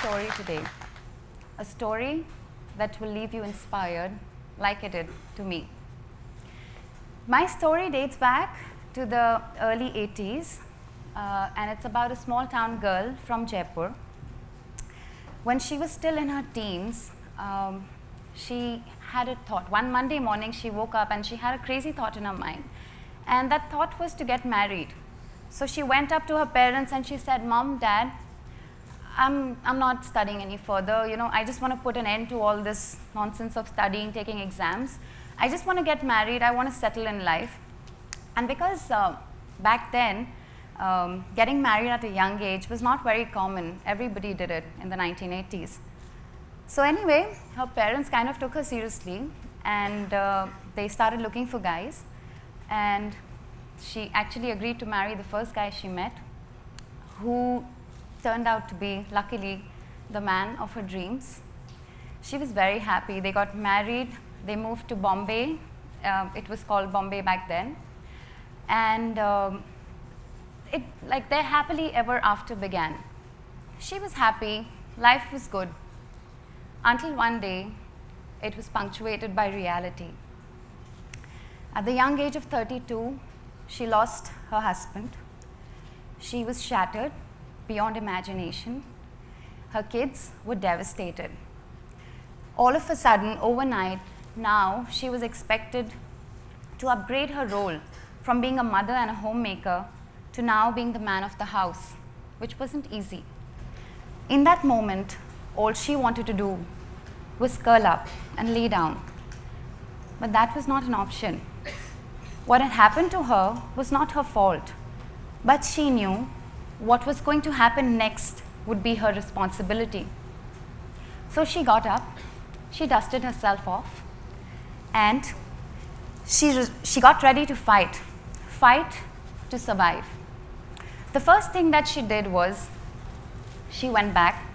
story today. A story that will leave you inspired like it did to me. My story dates back to the early 80s, and it's about a small town girl from Jaipur. When she was still in her teens, she had a thought. One Monday morning, she woke up and she had a crazy thought in her mind. And that thought was to get married. So she went up to her parents and she said, "Mom, Dad, I'm not studying any further. I just want to put an end to all this nonsense of studying, taking exams. I just want to get married. I want to settle in life." And because back then, getting married at a young age was not very common. Everybody did it in the 1980s. So anyway, her parents kind of took her seriously, and they started looking for guys. And she actually agreed to marry the first guy she met, who turned out to be, luckily, the man of her dreams. She was very happy. They got married. They moved to Bombay. It was called Bombay back then. And their happily ever after began. She was happy. Life was good. Until one day, it was punctuated by reality. At the young age of 32, she lost her husband. She was shattered beyond imagination. Her kids were devastated. All of a sudden, overnight, now she was expected to upgrade her role from being a mother and a homemaker to now being the man of the house, which wasn't easy. In that moment, all she wanted to do was curl up and lay down. But that was not an option. What had happened to her was not her fault, but she knew what was going to happen next would be her responsibility. So she got up, she dusted herself off, and she got ready to fight to survive. The first thing that she did was she went back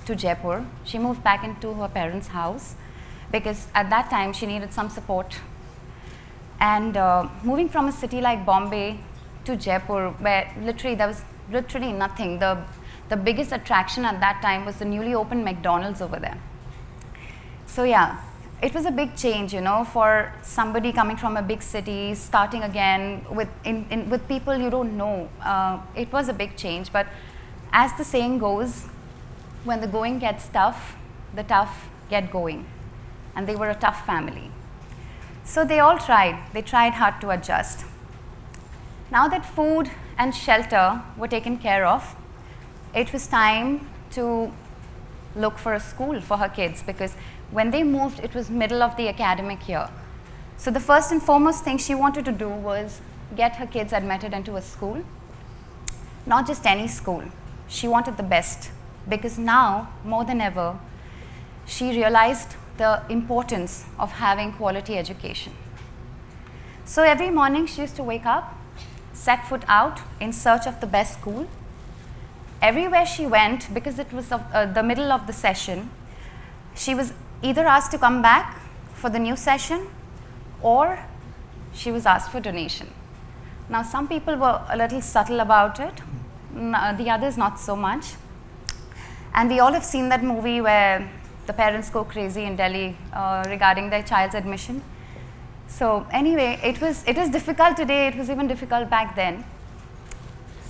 to Jaipur. She moved back into her parents' house because at that time she needed some support. And moving from a city like Bombay to Jaipur, where literally there was literally nothing. The biggest attraction at that time was the newly opened McDonald's over there. So yeah, it was a big change, for somebody coming from a big city, starting again with people you don't know. It was a big change, but as the saying goes, when the going gets tough, the tough get going. And they were a tough family. So they all tried. They tried hard to adjust. Now that food and shelter were taken care of, it was time to look for a school for her kids, because when they moved, it was middle of the academic year. So the first and foremost thing she wanted to do was get her kids admitted into a school. Not just any school. She wanted the best, because now, more than ever, she realized the importance of having quality education. So every morning she used to wake up, set foot out in search of the best school. Everywhere she went, because it was the middle of the session, she was either asked to come back for the new session, or she was asked for donation. Now some people were a little subtle about it, the others not so much. And we all have seen that movie where the parents go crazy in Delhi regarding their child's admission. So anyway, it was difficult today. It was even difficult back then.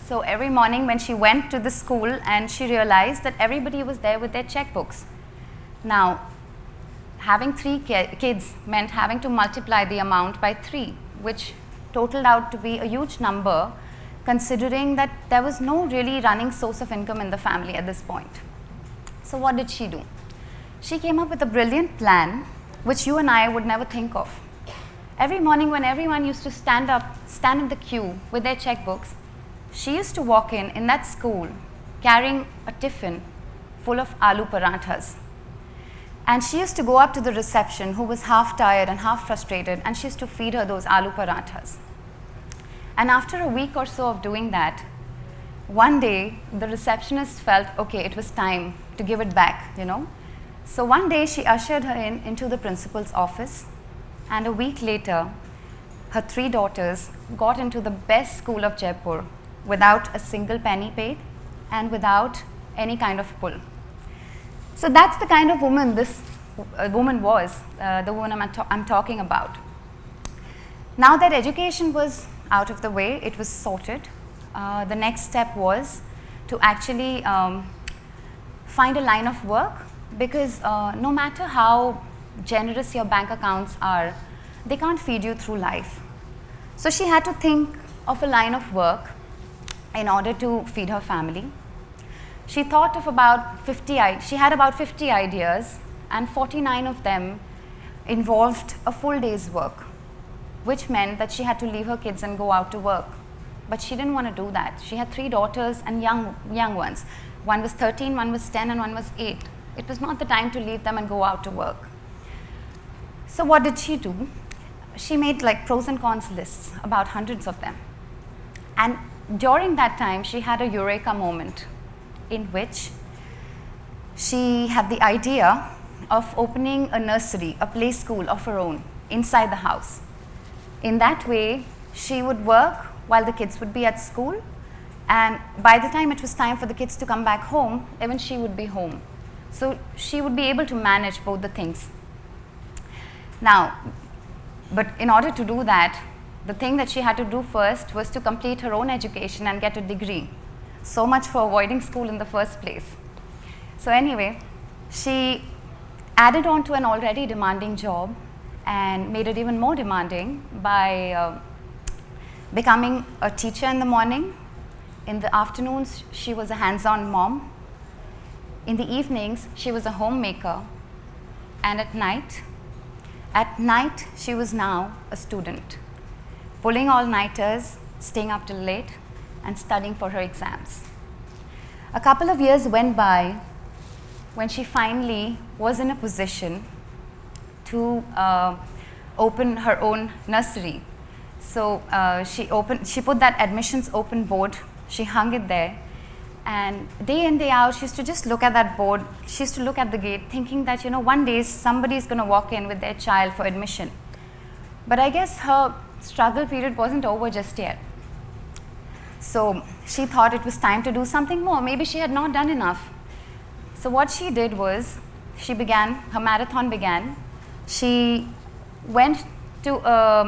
So every morning when she went to the school, and she realized that everybody was there with their checkbooks. Now, having 3 kids meant having to multiply the amount by 3, which totaled out to be a huge number, considering that there was no really running source of income in the family at this point. So what did she do? She came up with a brilliant plan, which you and I would never think of. Every morning when everyone used to stand in the queue with their checkbooks, she used to walk in that school carrying a tiffin full of aloo parathas. And she used to go up to the reception, who was half tired and half frustrated, and she used to feed her those aloo parathas. And after a week or so of doing that, one day the receptionist felt, okay, it was time to give it back, So one day she ushered her into the principal's office, and a week later, her 3 daughters got into the best school of Jaipur without a single penny paid and without any kind of pull. So that's the kind of woman this woman was, the woman I'm talking about. Now that education was out of the way, it was sorted, the next step was to actually find a line of work, because no matter how generous your bank accounts are, they can't feed you through life. So she had to think of a line of work in order to feed her family. She thought of she had about 50 ideas, and 49 of them involved a full day's work, which meant that she had to leave her kids and go out to work. But she didn't want to do that. She had 3 daughters and young ones. One was 13, one was 10, and one was 8. It was not the time to leave them and go out to work. So what did she do? She made like pros and cons lists, about hundreds of them. And during that time, she had a eureka moment in which she had the idea of opening a nursery, a play school of her own inside the house. In that way, she would work while the kids would be at school, and by the time it was time for the kids to come back home, even she would be home. So she would be able to manage both the things. Now, but in order to do that, the thing that she had to do first was to complete her own education and get a degree. So much for avoiding school in the first place. So anyway, she added on to an already demanding job and made it even more demanding by becoming a teacher in the morning. In the afternoons, she was a hands-on mom. In the evenings, she was a homemaker. And at night, she was now a student, pulling all-nighters, staying up till late, and studying for her exams. A couple of years went by when she finally was in a position to open her own nursery. So she put that admissions open board, she hung it there, and day in, day out, she used to just look at that board. She used to look at the gate thinking that, one day somebody is going to walk in with their child for admission. But I guess her struggle period wasn't over just yet. So she thought it was time to do something more. Maybe she had not done enough. So what she did was, her marathon began. She went to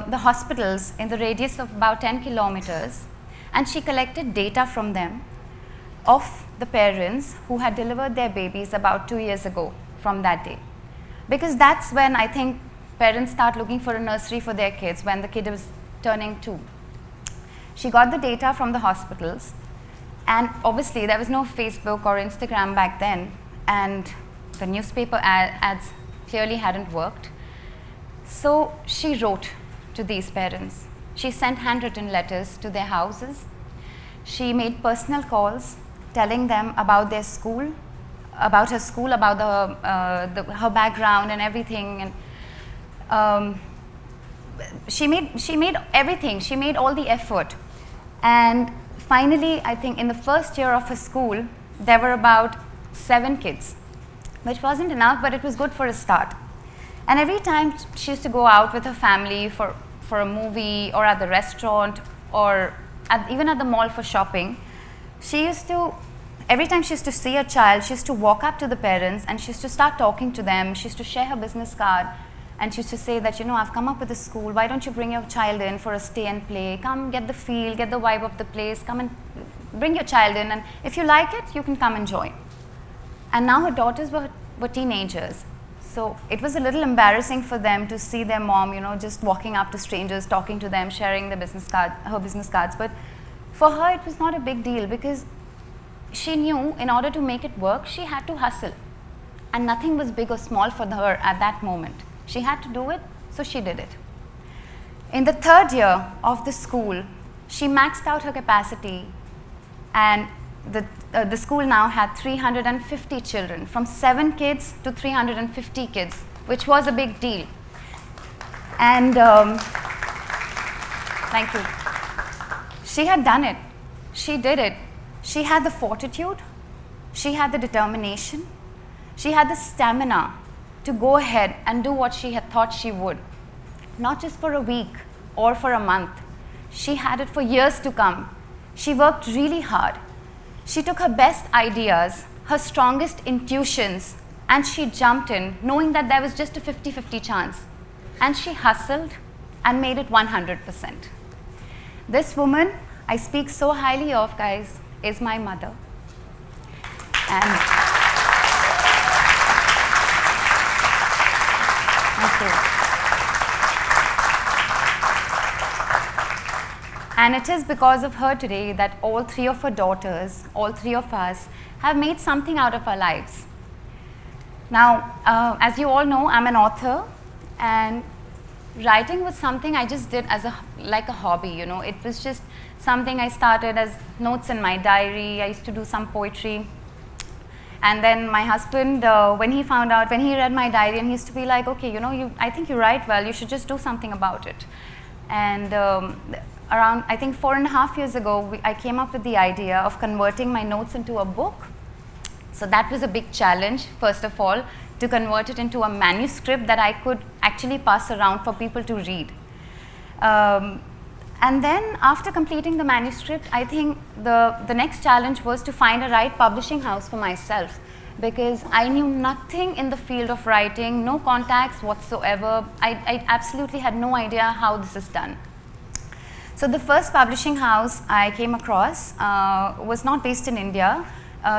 the hospitals in the radius of about 10 kilometers, and she collected data from them of the parents who had delivered their babies about 2 years ago from that day. Because that's when I think parents start looking for a nursery for their kids, when the kid is turning 2. She got the data from the hospitals, and obviously there was no Facebook or Instagram back then, and the newspaper ads clearly hadn't worked. So she wrote to these parents. She sent handwritten letters to their houses. She made personal calls telling them about their school, about her school, about her background and everything. And she made everything. She made all the effort. And finally, I think in the first year of her school, there were about 7 kids, which wasn't enough, but it was good for a start. And every time she used to go out with her family for a movie, or at the restaurant, or even at the mall for shopping, every time she used to see a child, she used to walk up to the parents and she used to start talking to them. She used to share her business card, and she used to say that, I've come up with a school, why don't you bring your child in for a stay and play, come get the feel, get the vibe of the place, come and bring your child in, and if you like it, you can come and join. And now her daughters were teenagers. So it was a little embarrassing for them to see their mom, just walking up to strangers, talking to them, sharing her business cards. But for her, it was not a big deal, because she knew in order to make it work, she had to hustle. And nothing was big or small for her at that moment. She had to do it, so she did it. In the 3rd year of the school, she maxed out her capacity, and the school now had 350 children, from 7 kids to 350 kids, which was a big deal. And thank you. She had done it. She did it. She had the fortitude. She had the determination. She had the stamina to go ahead and do what she had thought she would, not just for a week or for a month. She had it for years to come. She worked really hard. She took her best ideas, her strongest intuitions, and she jumped in knowing that there was just a 50-50 chance, and she hustled and made it 100%. This woman I speak so highly of, guys, is my mother. And thank you. And it is because of her today that all three of her daughters, all three of us, have made something out of our lives. Now, as you all know, I'm an author, and writing was something I just did as like a hobby, you know. It was just something I started as notes in my diary. I used to do some poetry. And then my husband, when he read my diary, and he used to be like, okay, you know, I think you write well, you should just do something about it. And around, I think 4.5 years ago, I came up with the idea of converting my notes into a book. So that was a big challenge, first of all, to convert it into a manuscript that I could actually pass around for people to read. And then after completing the manuscript, I think the next challenge was to find a right publishing house for myself, because I knew nothing in the field of writing, no contacts whatsoever. I absolutely had no idea how this is done. So the first publishing house I came across was not based in India.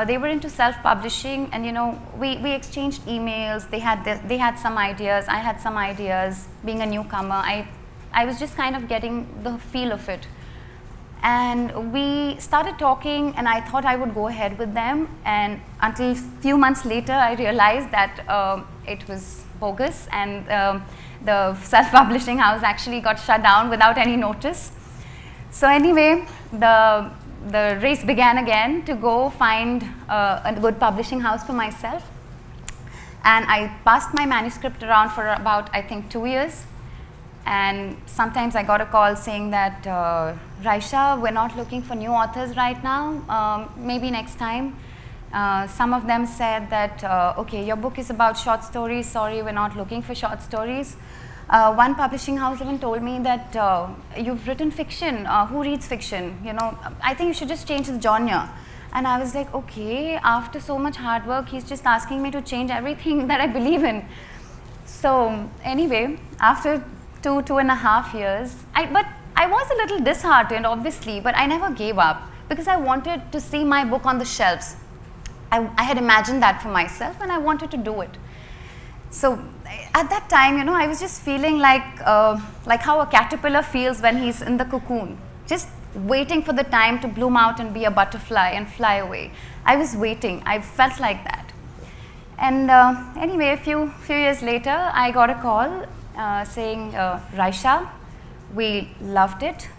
They were into self-publishing, and you know, we exchanged emails. They had some ideas, I had some ideas. Being a newcomer, I was just kind of getting the feel of it. And we started talking, and I thought I would go ahead with them. And until a few months later, I realized that it was bogus, and the self-publishing house actually got shut down without any notice. So anyway, the race began again to go find a good publishing house for myself. And I passed my manuscript around for about, I think, 2 years. And sometimes I got a call saying that, Raisha, we're not looking for new authors right now, maybe next time. Some of them said that, okay, your book is about short stories, sorry, we're not looking for short stories. One publishing house even told me that, you've written fiction, who reads fiction? You know, I think you should just change the genre. And I was like, okay, after so much hard work, he's just asking me to change everything that I believe in. So anyway, after 2.5 years, but I was a little disheartened, obviously, but I never gave up, because I wanted to see my book on the shelves. I had imagined that for myself, and I wanted to do it. So at that time, you know, I was just feeling like how a caterpillar feels when he's in the cocoon, just waiting for the time to bloom out and be a butterfly and fly away. I was waiting. I felt like that. And anyway, a few years later, I got a call saying, Raisha, we loved it,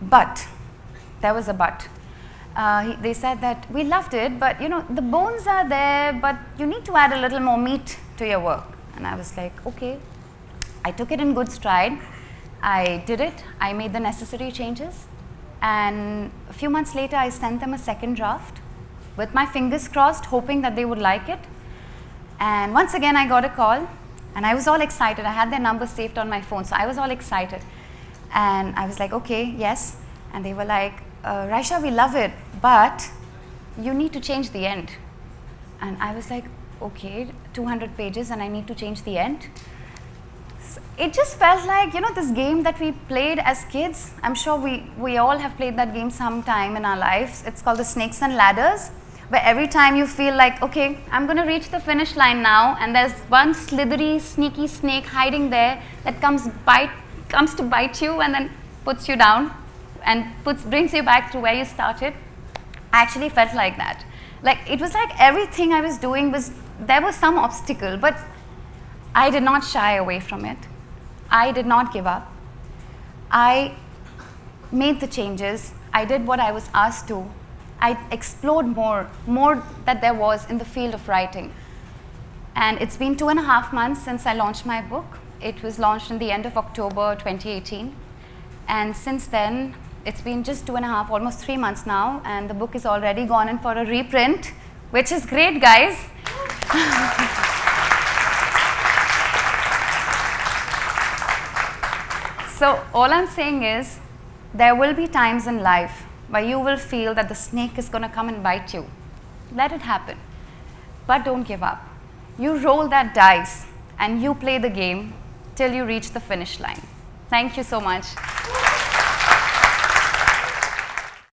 but there was a but. They said that we loved it, but you know, the bones are there, but you need to add a little more meat to your work. And I was like, okay. I took it in good stride. I did it. I made the necessary changes. And a few months later, I sent them a second draft with my fingers crossed, hoping that they would like it. And once again, I got a call, and I was all excited. I had their number saved on my phone, so I was all excited. And I was like, okay, yes. And they were like, Raisha, we love it, but you need to change the end. And I was like, okay, 200 pages and I need to change the end. So it just felt like, you know, this game that we played as kids. I'm sure we all have played that game sometime in our lives. It's called the Snakes and Ladders, where every time you feel like, okay, I'm going to reach the finish line now, and there's one slithery, sneaky snake hiding there that comes to bite you and then puts you down and brings you back to where you started. I actually felt like that. Like, it was like everything I was doing there was some obstacle, but I did not shy away from it. I did not give up. I made the changes. I did what I was asked to. I explored more that there was in the field of writing. And it's been 2.5 months since I launched my book. It was launched in the end of October 2018. And since then, it's been just 2.5, almost 3 months now, and the book is already gone in for a reprint, which is great, guys. So all I'm saying is, there will be times in life where you will feel that the snake is going to come and bite you. Let it happen, but don't give up. You roll that dice and you play the game till you reach the finish line. Thank you so much.